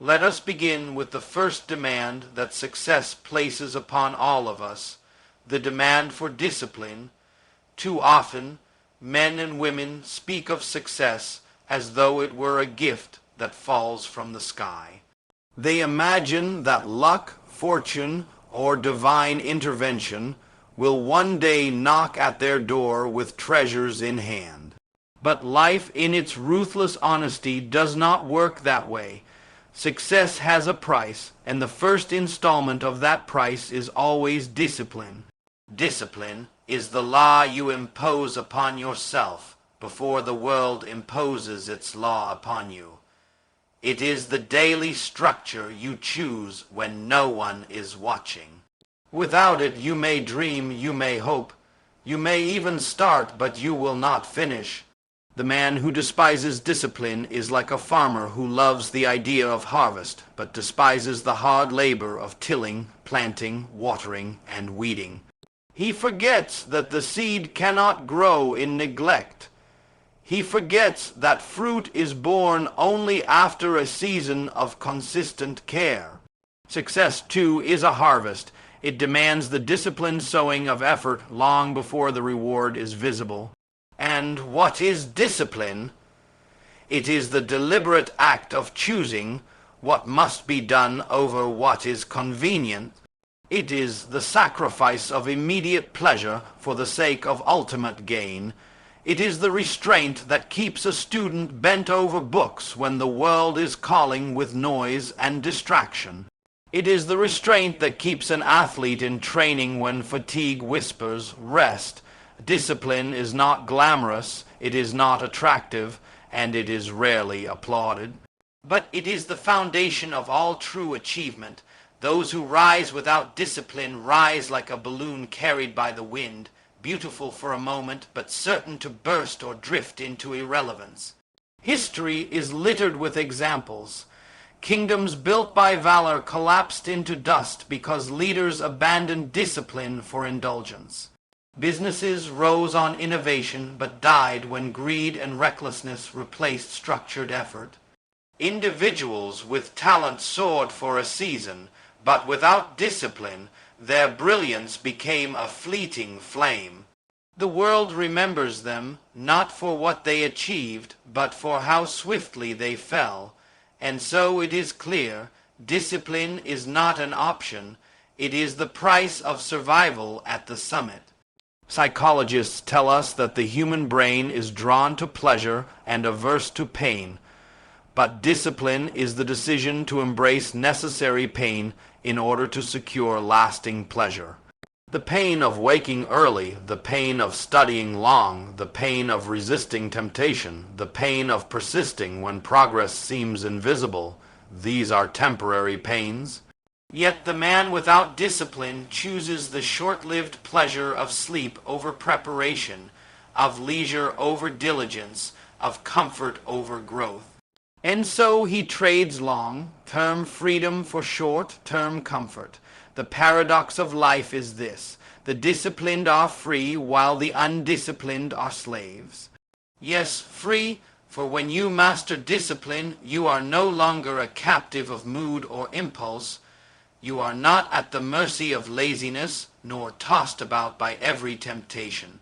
Let us begin with the first demand that success places upon all of us, the demand for discipline. Too often, men and women speak of success as though it were a gift that falls from the sky. They imagine that luck, fortune, or divine intervention will one day knock at their door with treasures in hand. But life in its ruthless honesty does not work that way. Success has a price, and the first installment of that price is always discipline. Discipline is the law you impose upon yourself before the world imposes its law upon you. It is the daily structure you choose when no one is watching. Without it, you may dream, you may hope, you may even start, but you will not finish. The man who despises discipline is like a farmer who loves the idea of harvest, but despises the hard labor of tilling, planting, watering, and weeding. He forgets that the seed cannot grow in neglect. He forgets that fruit is born only after a season of consistent care. Success, too, is a harvest. It demands the disciplined sowing of effort long before the reward is visible. And what is discipline? It is the deliberate act of choosing what must be done over what is convenient. It is the sacrifice of immediate pleasure for the sake of ultimate gain. It is the restraint that keeps a student bent over books when the world is calling with noise and distraction. It is the restraint that keeps an athlete in training when fatigue whispers, rest. Discipline is not glamorous, it is not attractive, and it is rarely applauded. But it is the foundation of all true achievement. Those who rise without discipline rise like a balloon carried by the wind, beautiful for a moment, but certain to burst or drift into irrelevance. History is littered with examples. Kingdoms built by valor collapsed into dust because leaders abandoned discipline for indulgence. Businesses rose on innovation but died when greed and recklessness replaced structured effort. Individuals with talent soared for a season, but without discipline, their brilliance became a fleeting flame. The world remembers them not for what they achieved, but for how swiftly they fell. And so it is clear, discipline is not an option, it is the price of survival at the summit. Psychologists tell us that the human brain is drawn to pleasure and averse to pain, but discipline is the decision to embrace necessary pain in order to secure lasting pleasure. The pain of waking early, the pain of studying long, the pain of resisting temptation, the pain of persisting when progress seems invisible, these are temporary pains. Yet the man without discipline chooses the short-lived pleasure of sleep over preparation, of leisure over diligence, of comfort over growth. And so he trades long-term freedom for short-term comfort. The paradox of life is this: the disciplined are free while the undisciplined are slaves. Yes, free, for when you master discipline, you are no longer a captive of mood or impulse. You are not at the mercy of laziness, nor tossed about by every temptation.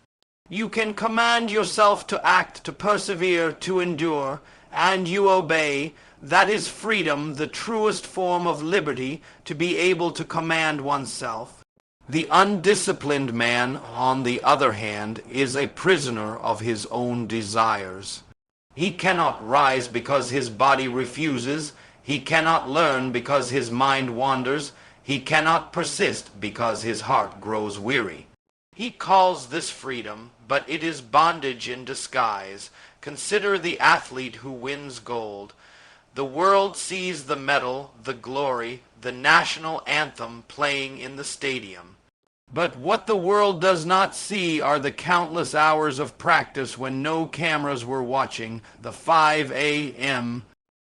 You can command yourself to act, to persevere, to endure, and you obey. That is freedom, the truest form of liberty, to be able to command oneself. The undisciplined man, on the other hand, is a prisoner of his own desires. He cannot rise because his body refuses. He cannot learn because his mind wanders. He cannot persist because his heart grows weary. He calls this freedom, but it is bondage in disguise. Consider the athlete who wins gold. The world sees the medal, the glory, the national anthem playing in the stadium. But what the world does not see are the countless hours of practice when no cameras were watching, the 5 a.m.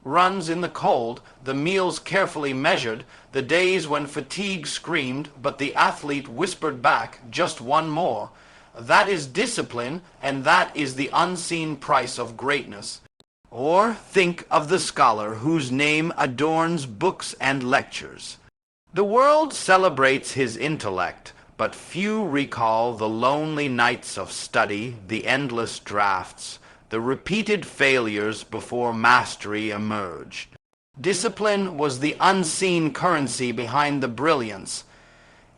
runs in the cold, the meals carefully measured, the days when fatigue screamed, but the athlete whispered back, "Just one more." That is discipline, and that is the unseen price of greatness. Or think of the scholar whose name adorns books and lectures. The world celebrates his intellect, but few recall the lonely nights of study, the endless drafts, the repeated failures before mastery emerged. Discipline was the unseen currency behind the brilliance.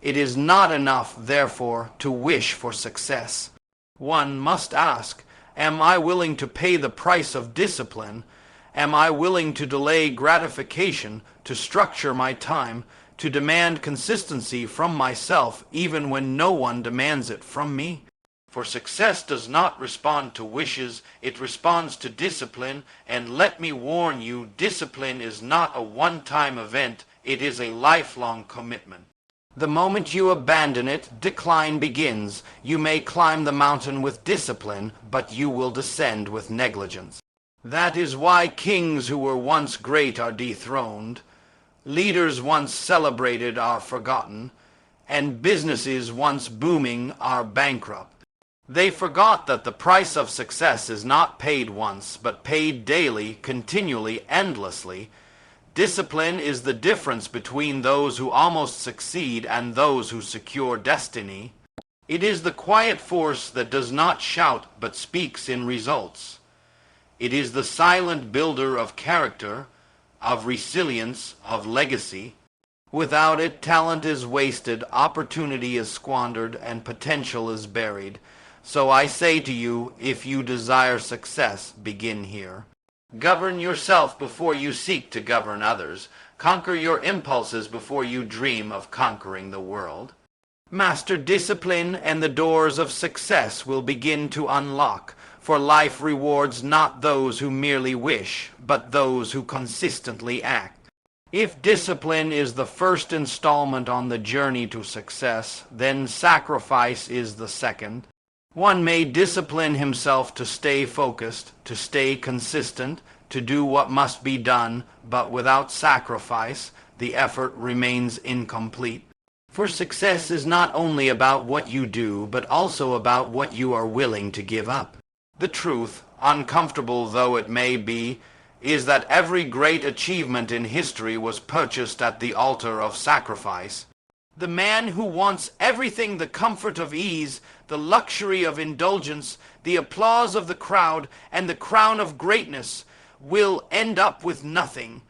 It is not enough, therefore, to wish for success. One must ask, am I willing to pay the price of discipline? Am I willing to delay gratification, to structure my time, to demand consistency from myself even when no one demands it from me? For success does not respond to wishes, it responds to discipline, and let me warn you, discipline is not a one-time event, it is a lifelong commitment. The moment you abandon it, decline begins. You may climb the mountain with discipline, but you will descend with negligence. That is why kings who were once great are dethroned, leaders once celebrated are forgotten, and businesses once booming are bankrupt. They forgot that the price of success is not paid once, but paid daily, continually, endlessly. Discipline is the difference between those who almost succeed and those who secure destiny. It is the quiet force that does not shout but speaks in results. It is the silent builder of character, of resilience, of legacy. Without it, talent is wasted, opportunity is squandered, and potential is buried. So I say to you, if you desire success, begin here. Govern yourself before you seek to govern others. Conquer your impulses before you dream of conquering the world. Master discipline and the doors of success will begin to unlock, for life rewards not those who merely wish, but those who consistently act. If discipline is the first installment on the journey to success, then sacrifice is the second. One may discipline himself to stay focused, to stay consistent, to do what must be done, but without sacrifice, the effort remains incomplete. For success is not only about what you do, but also about what you are willing to give up. The truth, uncomfortable though it may be, is that every great achievement in history was purchased at the altar of sacrifice. The man who wants everything, the comfort of ease, the luxury of indulgence, the applause of the crowd, and the crown of greatness, will end up with nothing.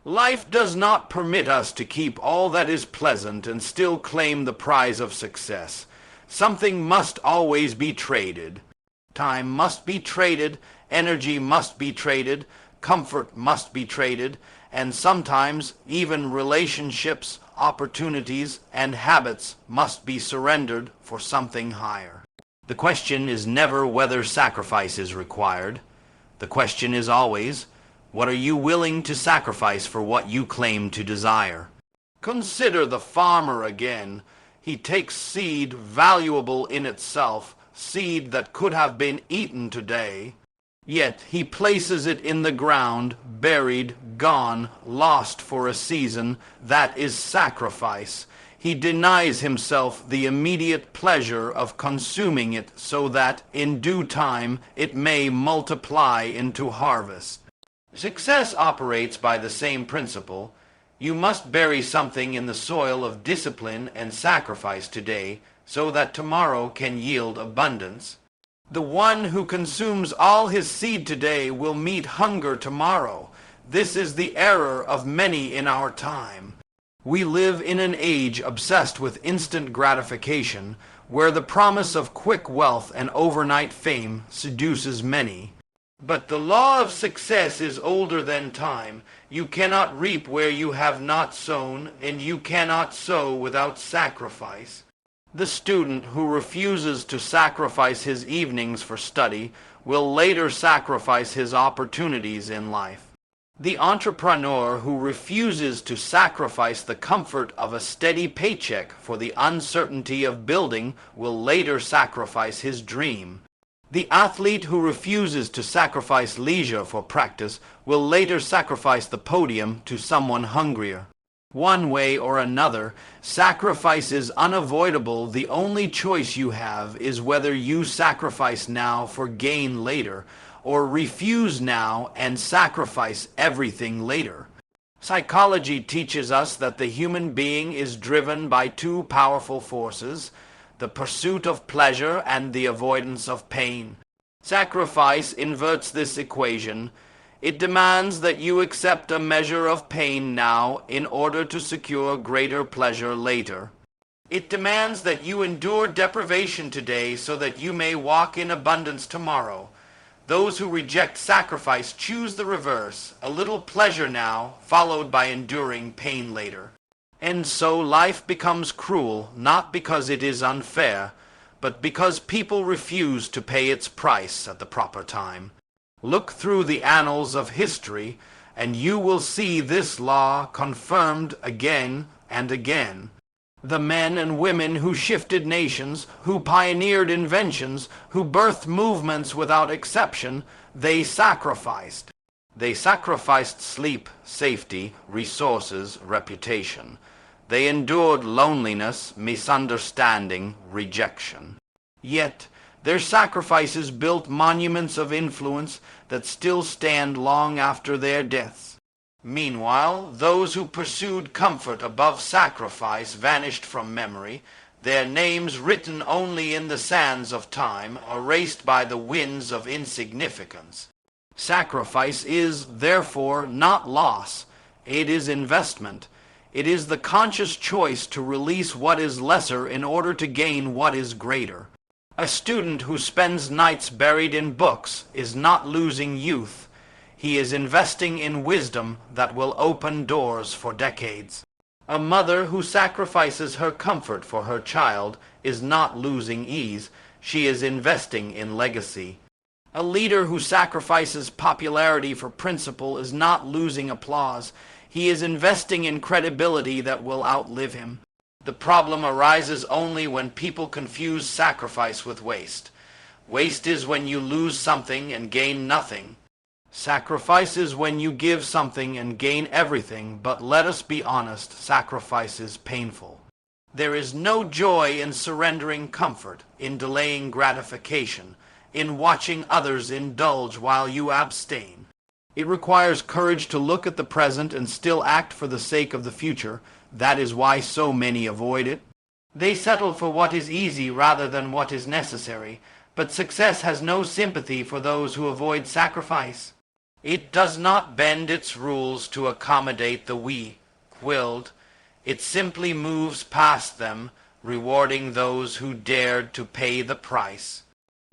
Life does not permit us to keep all that is pleasant and still claim the prize of success. Something must always be traded. Time must be traded, energy must be traded, comfort must be traded, and sometimes even relationships, opportunities, and habits must be surrendered for something higher. The question is never whether sacrifice is required. The question is always, what are you willing to sacrifice for what you claim to desire? Consider the farmer again. He takes seed valuable in itself, seed that could have been eaten today, yet he places it in the ground, buried, gone, lost for a season. That is sacrifice. He denies himself the immediate pleasure of consuming it so that, in due time, it may multiply into harvest. Success operates by the same principle. You must bury something in the soil of discipline and sacrifice today, so that tomorrow can yield abundance. The one who consumes all his seed today will meet hunger tomorrow. This is the error of many in our time. We live in an age obsessed with instant gratification, where the promise of quick wealth and overnight fame seduces many. But the law of success is older than time. You cannot reap where you have not sown, and you cannot sow without sacrifice. The student who refuses to sacrifice his evenings for study will later sacrifice his opportunities in life. The entrepreneur who refuses to sacrifice the comfort of a steady paycheck for the uncertainty of building will later sacrifice his dream. The athlete who refuses to sacrifice leisure for practice will later sacrifice the podium to someone hungrier. One way or another, sacrifice is unavoidable. The only choice you have is whether you sacrifice now for gain later, or refuse now and sacrifice everything later. Psychology teaches us that the human being is driven by two powerful forces, the pursuit of pleasure and the avoidance of pain. Sacrifice inverts this equation. It demands that you accept a measure of pain now in order to secure greater pleasure later. It demands that you endure deprivation today so that you may walk in abundance tomorrow. Those who reject sacrifice choose the reverse, a little pleasure now, followed by enduring pain later. And so life becomes cruel, not because it is unfair, but because people refuse to pay its price at the proper time. Look through the annals of history, and you will see this law confirmed again and again. The men and women who shifted nations, who pioneered inventions, who birthed movements without exception, they sacrificed. They sacrificed sleep, safety, resources, reputation. They endured loneliness, misunderstanding, rejection. Yet, their sacrifices built monuments of influence that still stand long after their deaths. Meanwhile, those who pursued comfort above sacrifice vanished from memory, their names written only in the sands of time, erased by the winds of insignificance. Sacrifice is, therefore, not loss. It is investment. It is the conscious choice to release what is lesser in order to gain what is greater. A student who spends nights buried in books is not losing youth. He is investing in wisdom that will open doors for decades. A mother who sacrifices her comfort for her child is not losing ease. She is investing in legacy. A leader who sacrifices popularity for principle is not losing applause. He is investing in credibility that will outlive him. The problem arises only when people confuse sacrifice with waste. Waste is when you lose something and gain nothing. Sacrifice is when you give something and gain everything, but let us be honest, sacrifice is painful. There is no joy in surrendering comfort, in delaying gratification, in watching others indulge while you abstain. It requires courage to look at the present and still act for the sake of the future. That is why so many avoid it. They settle for what is easy rather than what is necessary, but success has no sympathy for those who avoid sacrifice. It does not bend its rules to accommodate the weak-willed. It simply moves past them, rewarding those who dared to pay the price.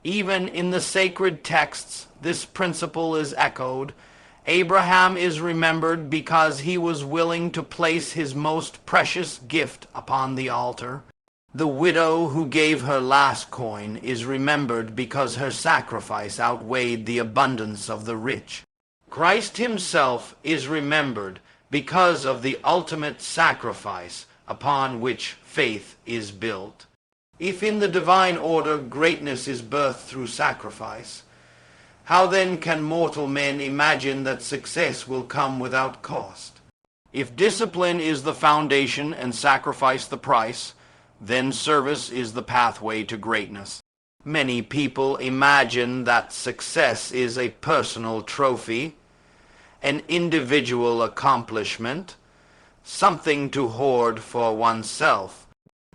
Even in the sacred texts, this principle is echoed. Abraham is remembered because he was willing to place his most precious gift upon the altar. The widow who gave her last coin is remembered because her sacrifice outweighed the abundance of the rich. Christ himself is remembered because of the ultimate sacrifice upon which faith is built. If in the divine order greatness is birthed through sacrifice, how then can mortal men imagine that success will come without cost? If discipline is the foundation and sacrifice the price, then service is the pathway to greatness. Many people imagine that success is a personal trophy, an individual accomplishment, something to hoard for oneself.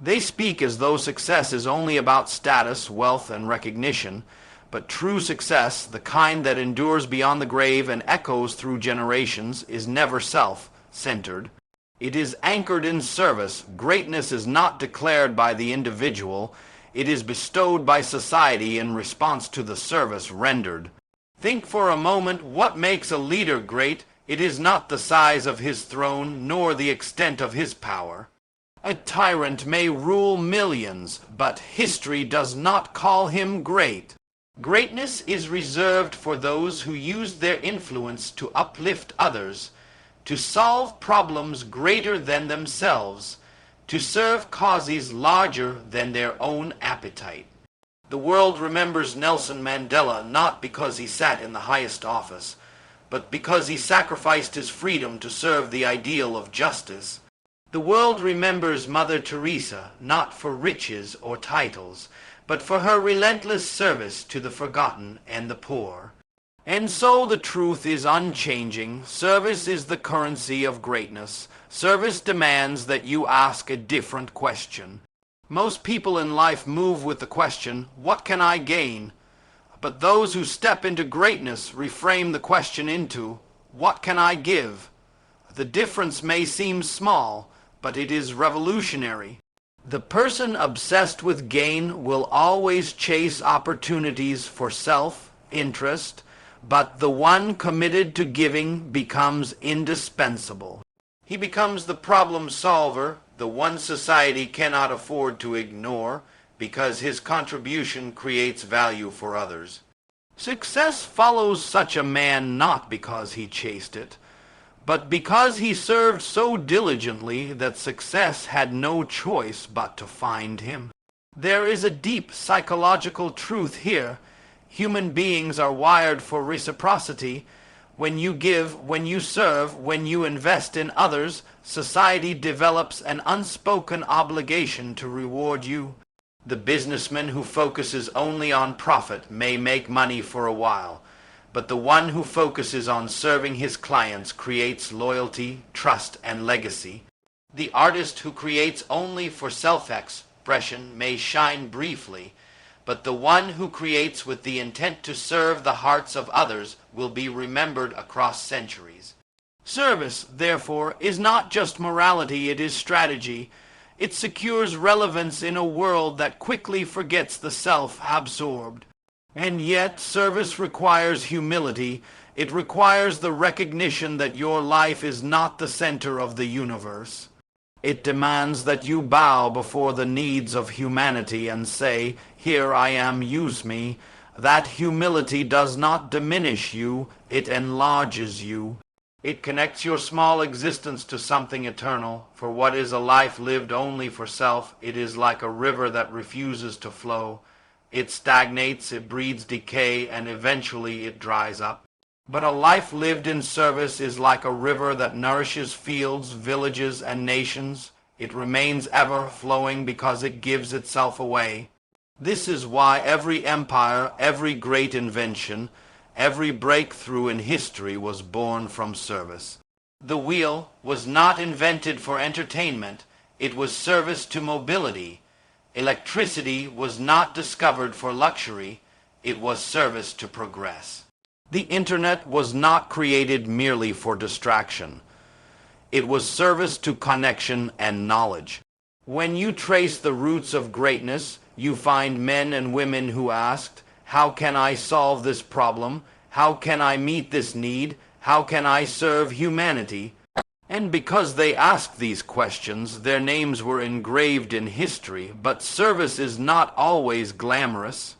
They speak as though success is only about status, wealth, and recognition, but true success, the kind that endures beyond the grave and echoes through generations, is never self-centered. It is anchored in service. Greatness is not declared by the individual. It is bestowed by society in response to the service rendered. Think for a moment what makes a leader great. It is not the size of his throne, nor the extent of his power. A tyrant may rule millions, but history does not call him great. Greatness is reserved for those who use their influence to uplift others, to solve problems greater than themselves, to serve causes larger than their own appetite. The world remembers Nelson Mandela not because he sat in the highest office, but because he sacrificed his freedom to serve the ideal of justice. The world remembers Mother Teresa not for riches or titles, but for her relentless service to the forgotten and the poor. And so the truth is unchanging. Service is the currency of greatness. Service demands that you ask a different question. Most people in life move with the question, what can I gain? But those who step into greatness reframe the question into, what can I give? The difference may seem small, but it is revolutionary. The person obsessed with gain will always chase opportunities for self-interest, but the one committed to giving becomes indispensable. He becomes the problem solver, the one society cannot afford to ignore, because his contribution creates value for others. Success follows such a man not because he chased it, but because he served so diligently that success had no choice but to find him. There is a deep psychological truth here. Human beings are wired for reciprocity. When you give, when you serve, when you invest in others, society develops an unspoken obligation to reward you. The businessman who focuses only on profit may make money for a while, but the one who focuses on serving his clients creates loyalty, trust, and legacy. The artist who creates only for self-expression may shine briefly, but the one who creates with the intent to serve the hearts of others will be remembered across centuries. Service, therefore, is not just morality, it is strategy. It secures relevance in a world that quickly forgets the self-absorbed. And yet, service requires humility. It requires the recognition that your life is not the center of the universe. It demands that you bow before the needs of humanity and say, here I am, use me. That humility does not diminish you, it enlarges you. It connects your small existence to something eternal. For what is a life lived only for self? It is like a river that refuses to flow. It stagnates, it breeds decay, and eventually it dries up. But a life lived in service is like a river that nourishes fields, villages, and nations. It remains ever flowing because it gives itself away. This is why every empire, every great invention, every breakthrough in history was born from service. The wheel was not invented for entertainment. It was service to mobility. Electricity was not discovered for luxury. It was service to progress. The internet was not created merely for distraction. It was service to connection and knowledge. When you trace the roots of greatness, you find men and women who asked, how can I solve this problem? How can I meet this need? How can I serve humanity? And because they asked these questions, their names were engraved in history. But service is not always glamorous.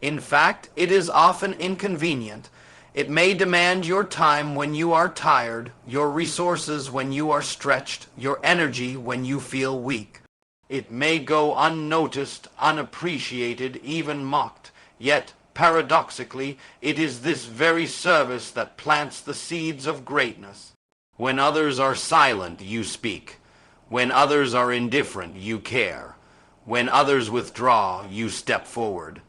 In fact, it is often inconvenient. It may demand your time when you are tired, your resources when you are stretched, your energy when you feel weak. It may go unnoticed, unappreciated, even mocked. Yet, paradoxically, it is this very service that plants the seeds of greatness. When others are silent, you speak. When others are indifferent, you care. When others withdraw, you step forward.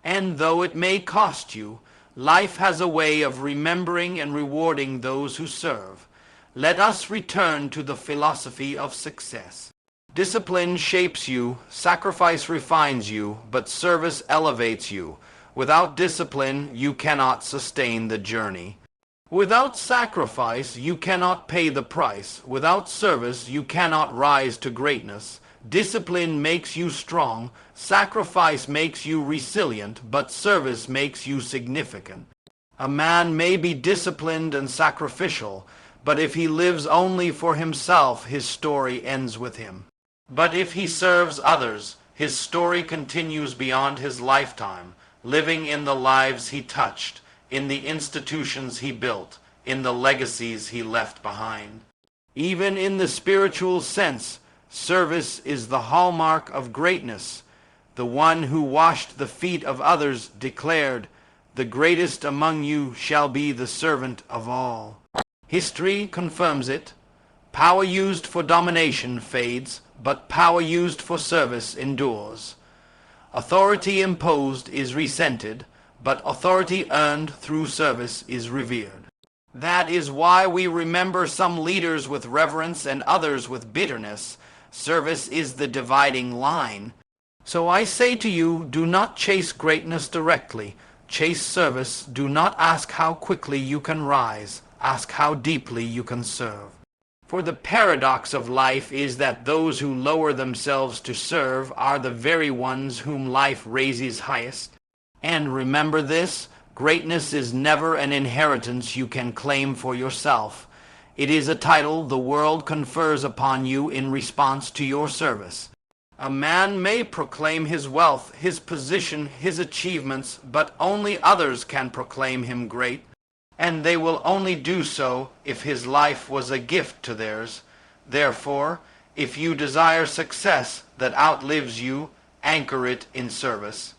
And though it may cost you, life has a way of remembering and rewarding those who serve. Let us return to the philosophy of success. Discipline shapes you, sacrifice refines you, but service elevates you. Without discipline, you cannot sustain the journey. Without sacrifice, you cannot pay the price. Without service, you cannot rise to greatness. Discipline makes you strong, sacrifice makes you resilient, but service makes you significant. A man may be disciplined and sacrificial, but if he lives only for himself, his story ends with him. But if he serves others, his story continues beyond his lifetime, living in the lives he touched, in the institutions he built, in the legacies he left behind. Even in the spiritual sense, service is the hallmark of greatness. The one who washed the feet of others declared, "The greatest among you shall be the servant of all." History confirms it. Power used for domination fades, but power used for service endures. Authority imposed is resented, but authority earned through service is revered. That is why we remember some leaders with reverence and others with bitterness. Service is the dividing line. So I say to you, do not chase greatness directly. Chase service. Do not ask how quickly you can rise. Ask how deeply you can serve. For the paradox of life is that those who lower themselves to serve are the very ones whom life raises highest. And remember this, greatness is never an inheritance you can claim for yourself. It is a title the world confers upon you in response to your service. A man may proclaim his wealth, his position, his achievements, but only others can proclaim him great. And they will only do so if his life was a gift to theirs. Therefore, if you desire success that outlives you, anchor it in service.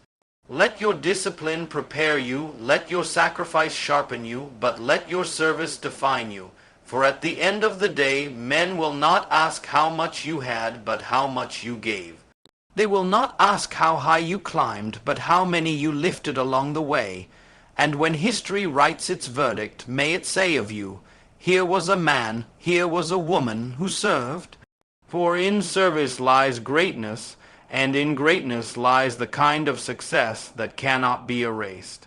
Let your discipline prepare you, let your sacrifice sharpen you, but let your service define you. For at the end of the day, men will not ask how much you had, but how much you gave. They will not ask how high you climbed, but how many you lifted along the way. And when history writes its verdict, may it say of you, here was a man, here was a woman who served. For in service lies greatness, and in greatness lies the kind of success that cannot be erased.